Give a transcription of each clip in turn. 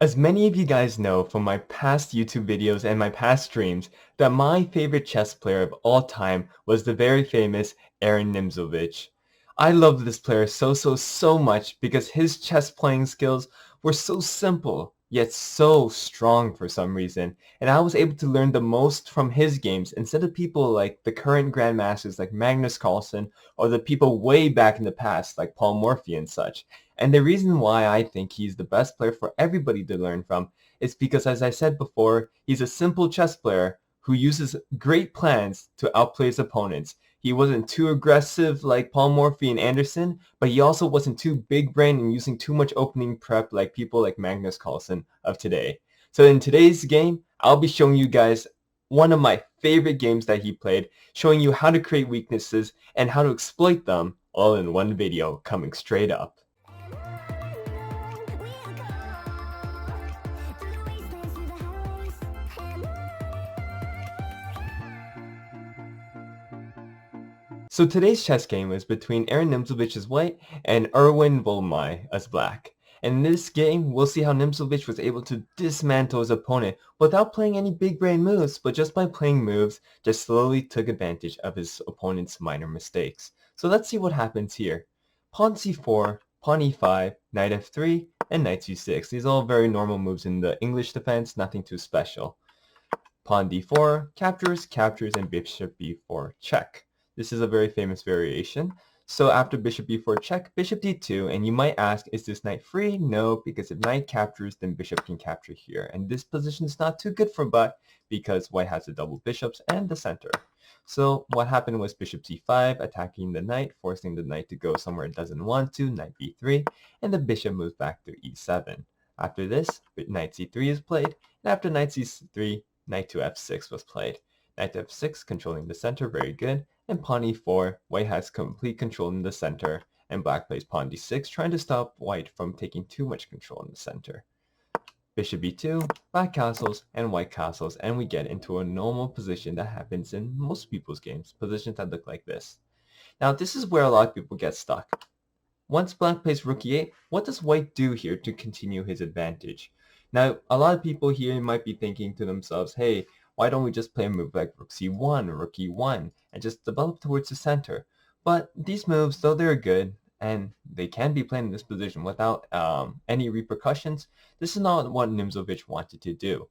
As many of you guys know from my past YouTube videos and my past streams, that my favorite chess player of all time was the very famous Aaron Nimzovich. I loved this player so much because his chess playing skills were so simple, yet so strong for some reason, and I was able to learn the most from his games instead of people like the current grandmasters like Magnus Carlsen or the people way back in the past like Paul Morphy and such. And the reason why I think he's the best player for everybody to learn from is because, as I said before, he's a simple chess player who uses great plans to outplay his opponents. He wasn't too aggressive like Paul Morphy and Anderson, but he also wasn't too big-brained and using too much opening prep like people like Magnus Carlsen of today. So in today's game, I'll be showing you guys one of my favorite games that he played, showing you how to create weaknesses and how to exploit them all in one video coming straight up. So today's chess game is between Aaron Nimzovich as white and Erwin Volmai as black. And in this game, we'll see how Nimzovich was able to dismantle his opponent without playing any big brain moves, but just by playing moves, just slowly took advantage of his opponent's minor mistakes. So let's see what happens here. Pawn c4, pawn e5, knight f3, and knight c6. These are all very normal moves in the English defense, nothing too special. Pawn d4, captures, captures, and bishop b4, check. This is a very famous variation. So after bishop b4 check, bishop d2, and you might ask, is this knight free? No, because if knight captures, then bishop can capture here. And this position is not too good for black because white has the double bishops and the center. So what happened was bishop c5, attacking the knight, forcing the knight to go somewhere it doesn't want to, knight b3, and the bishop moves back to e7. After this, knight c3 is played, and after knight c3, knight to f6 was played. Knight to f6, controlling the center, very good. And pawn e4, white has complete control in the center, and black plays pawn d6, trying to stop white from taking too much control in the center. Bishop e2, black castles, and white castles, and we get into a normal position that happens in most people's games, positions that look like this. Now this is where a lot of people get stuck. Once black plays rook e8, what does white do here to continue his advantage? Now, a lot of people here might be thinking to themselves, hey, why don't we just play a move like rook c1 or rook e1 and just develop towards the center? But these moves, though they're good, and they can be played in this position without any repercussions, this is not what Nimzovich wanted to do.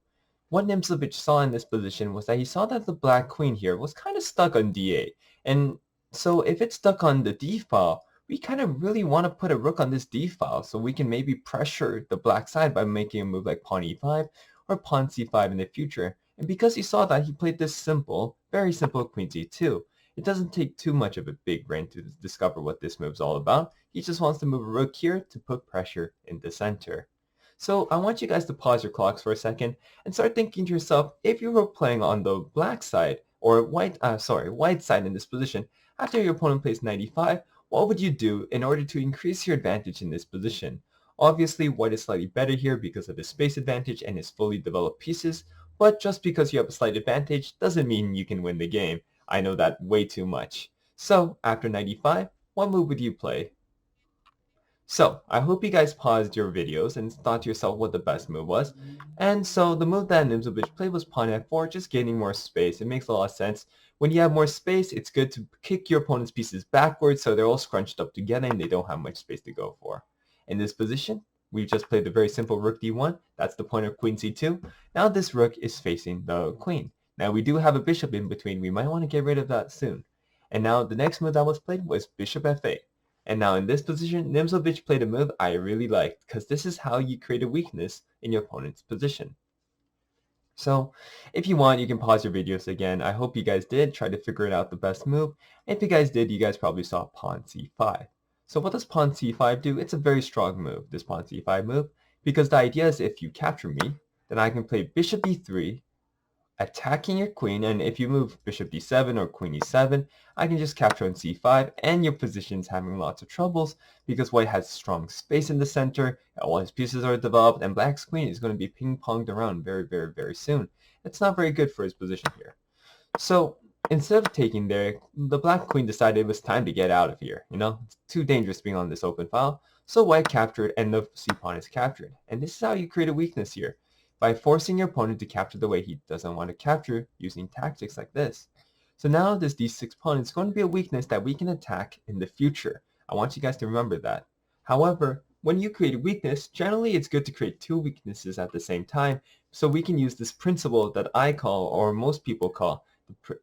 What Nimzovich saw in this position was that he saw that the black queen here was kind of stuck on d8. And so if it's stuck on the d file, we kind of really want to put a rook on this d file so we can maybe pressure the black side by making a move like pawn e5 or pawn c5 in the future. And because he saw that, he played this simple, very simple queen c2. It doesn't take too much of a big brain to discover what this move's all about. He just wants to move a rook here to put pressure in the center. So I want you guys to pause your clocks for a second and start thinking to yourself, if you were playing on the black side or white side in this position, after your opponent plays knight e5, what would you do in order to increase your advantage in this position? Obviously, white is slightly better here because of his space advantage and his fully developed pieces, but just because you have a slight advantage doesn't mean you can win the game. I know that way too much. So, after knight e5, what move would you play? So, I hope you guys paused your videos and thought to yourself what the best move was. And so, the move that Nimzovich played was pawn f4, just gaining more space. It makes a lot of sense. When you have more space, it's good to kick your opponent's pieces backwards so they're all scrunched up together and they don't have much space to go for. In this position, we just played the very simple rook d1. That's the point of queen c2. Now this rook is facing the queen. Now we do have a bishop in between. We might want to get rid of that soon. And now the next move that was played was bishop f8. And now in this position, Nimzovich played a move I really liked because this is how you create a weakness in your opponent's position. So if you want, you can pause your videos again. I hope you guys did try to figure out the best move. If you guys did, you guys probably saw pawn c5. So what does pawn c5 do? It's a very strong move, this pawn c5 move, because the idea is if you capture me, then I can play bishop e3, attacking your queen, and if you move bishop d7 or queen e7, I can just capture on c5, and your position's having lots of troubles because white has strong space in the center, all his pieces are developed, and black's queen is going to be ping-ponged around very soon. It's not very good for his position here. So instead of taking there, the black queen decided it was time to get out of here. You know, it's too dangerous being on this open file. So white captured and the c pawn is captured. And this is how you create a weakness here, by forcing your opponent to capture the way he doesn't want to capture using tactics like this. So now this d6 pawn is going to be a weakness that we can attack in the future. I want you guys to remember that. However, when you create a weakness, generally it's good to create two weaknesses at the same time, so we can use this principle that I call, or most people call,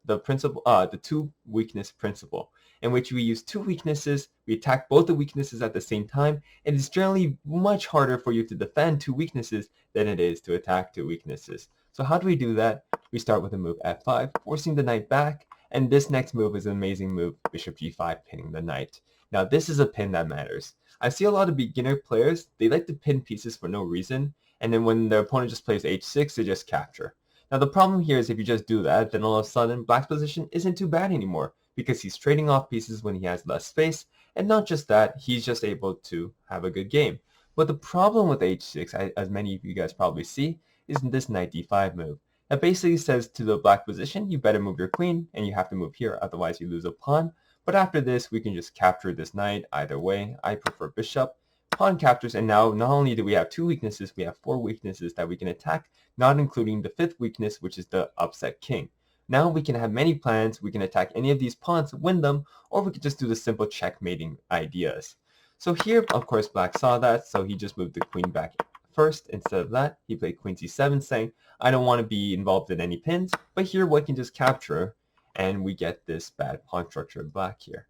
the two weakness principle, in which we use two weaknesses, we attack both the weaknesses at the same time, and it's generally much harder for you to defend two weaknesses than it is to attack two weaknesses. So how do we do that? We start with the move f5, forcing the knight back, and this next move is an amazing move, bishop g5, pinning the knight. Now this is a pin that matters. I see a lot of beginner players, they like to pin pieces for no reason, and then when their opponent just plays h6, they just capture. Now the problem here is if you just do that, then all of a sudden Black's position isn't too bad anymore, because he's trading off pieces when he has less space, and not just that, he's just able to have a good game. But the problem with h6, as many of you guys probably see, is this knight d5 move. That basically says to the black position, you better move your queen, and you have to move here, otherwise you lose a pawn. But after this, we can just capture this knight either way. I prefer bishop. Pawn captures, and now not only do we have two weaknesses, we have four weaknesses that we can attack, not including the fifth weakness, which is the upset king. Now we can have many plans. We can attack any of these pawns, win them, or we could just do the simple checkmating ideas. So here, of course, black saw that, so he just moved the queen back first. Instead of that, he played queen c7, saying, I don't want to be involved in any pins, but here white can just capture, and we get this bad pawn structure of black here.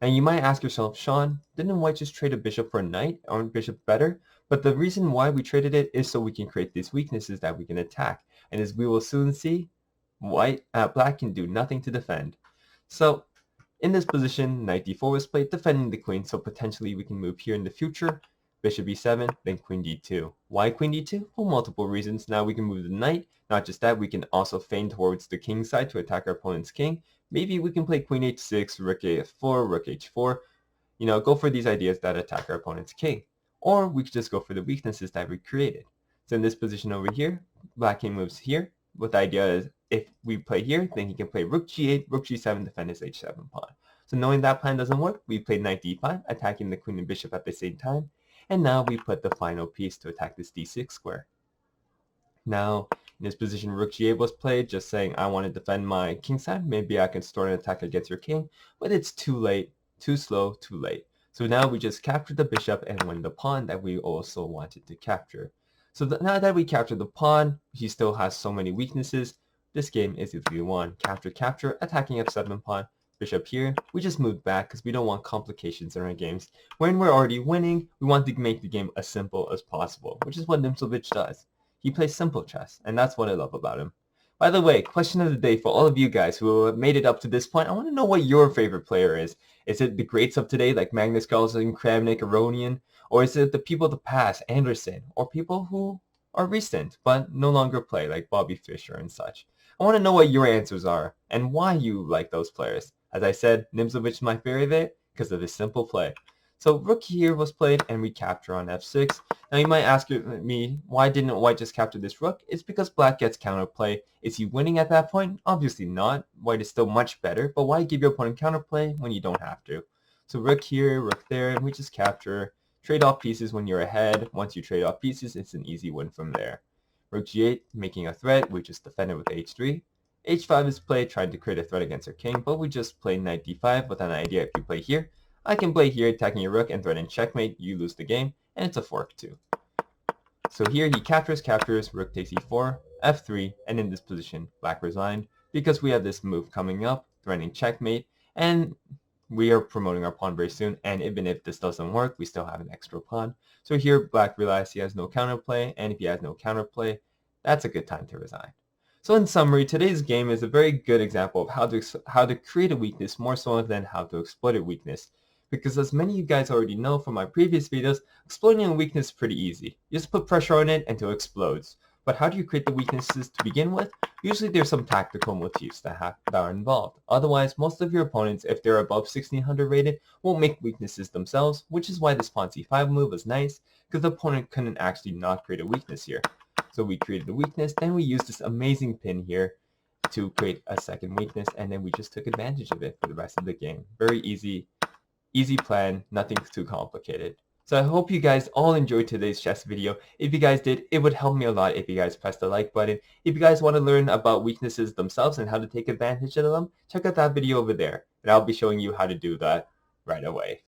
And you might ask yourself, Sean, didn't white just trade a bishop for a knight? Aren't bishops better? But the reason why we traded it is so we can create these weaknesses that we can attack. And as we will soon see, black can do nothing to defend. So in this position, knight d4 was played, defending the queen, so potentially we can move here in the future. Bishop e7, then queen d2. Why queen d2? For multiple reasons. Now we can move the knight. Not just that, we can also feign towards the king side to attack our opponent's king. Maybe we can play queen h6, rook a4, rook h4. Go for these ideas that attack our opponent's king. Or we could just go for the weaknesses that we created. So in this position over here, black king moves here. What the idea is, if we play here, then he can play rook g8, rook g7, defend his h7 pawn. So knowing that plan doesn't work, we played knight d5, attacking the queen and bishop at the same time. And now we put the final piece to attack this d6 square. Now, in this position, rook g8 was played, just saying, I want to defend my king side. Maybe I can start an attack against your king, but it's too late, too slow, too late. So now we just captured the bishop and win the pawn that we also wanted to capture. So now that we captured the pawn, he still has so many weaknesses. This game is a 3-1. Capture, capture, attacking f7 pawn. Bishop here. We just moved back because we don't want complications in our games. When we're already winning, we want to make the game as simple as possible, which is what Nimzovich does. He plays simple chess, and that's what I love about him. By the way, question of the day for all of you guys who have made it up to this point, I want to know what your favorite player is. Is it the greats of today, like Magnus Carlsen, Kravnik, Aronian? Or is it the people of the past, Anderson? Or people who are recent, but no longer play, like Bobby Fischer and such? I want to know what your answers are, and why you like those players. As I said, Nimzovich is my favorite because of his simple play. So rook here was played, and we capture on f6. Now you might ask me, why didn't white just capture this rook? It's because black gets counterplay. Is he winning at that point? Obviously not. White is still much better, but why give your opponent counterplay when you don't have to? So rook here, rook there, and we just capture. Trade off pieces when you're ahead. Once you trade off pieces, it's an easy win from there. Rook g8, making a threat. We just defend it with h3. h5 is played, trying to create a threat against our king, but we just play knight d5 with an idea. If you play here, I can play here, attacking your rook and threatening checkmate. You lose the game, and it's a fork too. So here he captures, rook takes e4, f3, and in this position, black resigned, because we have this move coming up, threatening checkmate, and we are promoting our pawn very soon, and even if this doesn't work, we still have an extra pawn. So here, black realized he has no counterplay, and if he has no counterplay, that's a good time to resign. So in summary, today's game is a very good example of how to create a weakness more so than how to exploit a weakness. Because as many of you guys already know from my previous videos, exploiting a weakness is pretty easy. You just put pressure on it until it explodes. But how do you create the weaknesses to begin with? Usually there's some tactical motifs that are involved. Otherwise, most of your opponents, if they're above 1600 rated, won't make weaknesses themselves, which is why this pawn c5 move was nice, because the opponent couldn't actually not create a weakness here. So we created a weakness, then we used this amazing pin here to create a second weakness, and then we just took advantage of it for the rest of the game. Very easy plan, nothing too complicated. So I hope you guys all enjoyed today's chess video. If you guys did, it would help me a lot if you guys press the like button. If you guys want to learn about weaknesses themselves and how to take advantage of them, check out that video over there. And I'll be showing you how to do that right away.